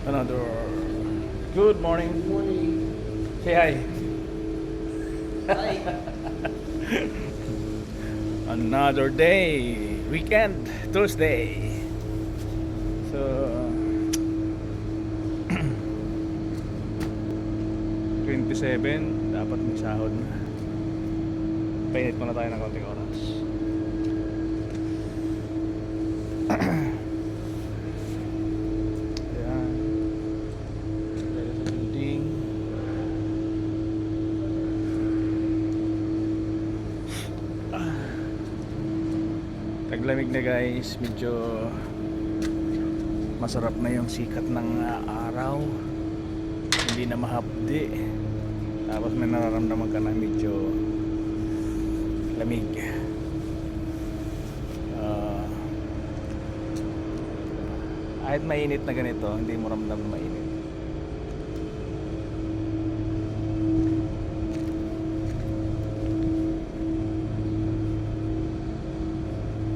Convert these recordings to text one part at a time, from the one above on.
Another good morning. Say hi. Another day. Weekend. Tuesday. So 27. Dapat may sahod na. Painit muna tayo ng konting oras. Ayan. Tayo sa building. Taglamig na guys. Medyo masarap na yung sikat ng araw. Hindi na mahapdi. Tapos may nararamdaman ka na medyo lamig. Kahit mainit na ganito, hindi mo ramdam na mainit.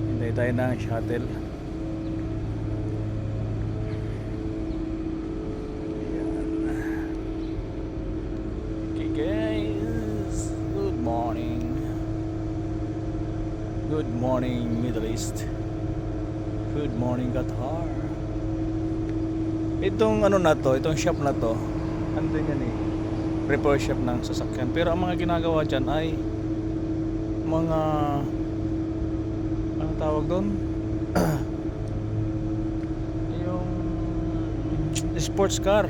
Hintay tayo ng shuttle. Okay guys, good morning. Good morning Middle East. Good morning Qatar. Itong ano na to, itong shop na to, andun yan eh, repair shop ng sasakyan. Pero ang mga ginagawa dyan ay mga ano tawag doon? Yung sports car.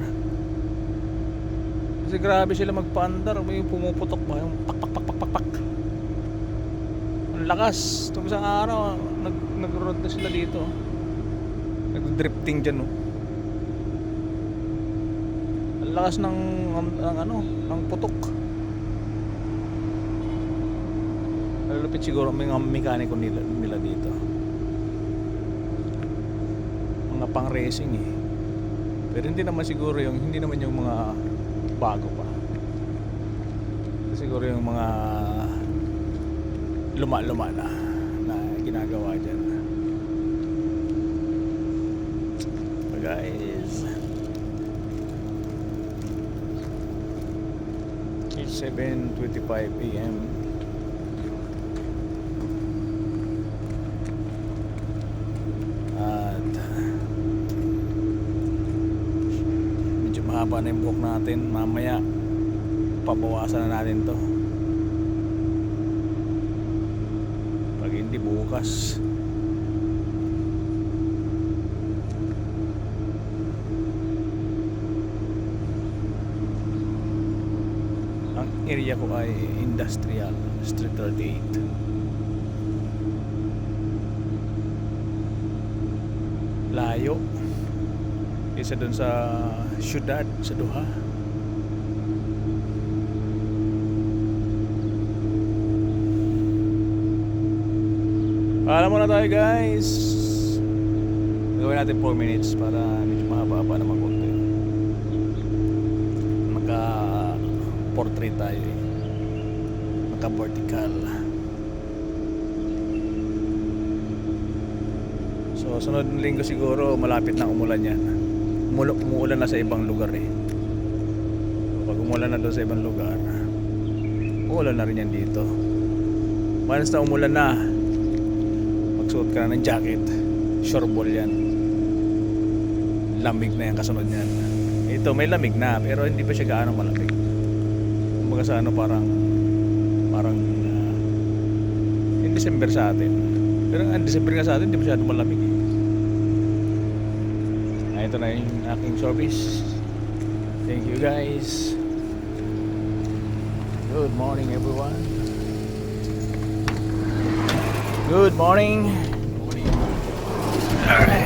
Kasi grabe sila magpaandar, may pumuputok ba yung pak pak pak pak pak pak. Ang lakas. Itong isang araw nag-road na sila dito. Nag-drifting dyan oh. Lakas ng ano, ng putok. Malapit siguro mga mekaniko nila dito. Mga pang racing eh. Pero hindi naman siguro hindi naman yung mga bago pa. Siguro yung mga luma-luma na ginagawa diyan. So guys, 7:25 AM. At medyo mahaba na yung buhok natin. Mamaya pabawasan na natin to. Pag hindi bukas. Area ko ay Industrial Street 38. Layo isa dun sa syudad sa Doha. Paalam muna tayo guys. Gawin natin 4 minutes para medyo mahaba-haba naman konti. Portrait tayo eh. Naka-vertical. So sunod ng linggo siguro malapit na umulan yan. Umuulan na sa ibang lugar eh. So, pag umulan na doon sa ibang lugar, umuulan na rin yan dito. Once na umulan na, magsuot ka na ng jacket. Shoreball yan. Lamig na yan kasunod yan. Ito may lamig na pero hindi pa siya gaano malamig. Kumbaga sa ano parang in December sa atin. Pero ang December nga sa atin hindi masyado malamig eh. Ito na yung aking service. Thank you guys. Good morning everyone. Good morning. Alright.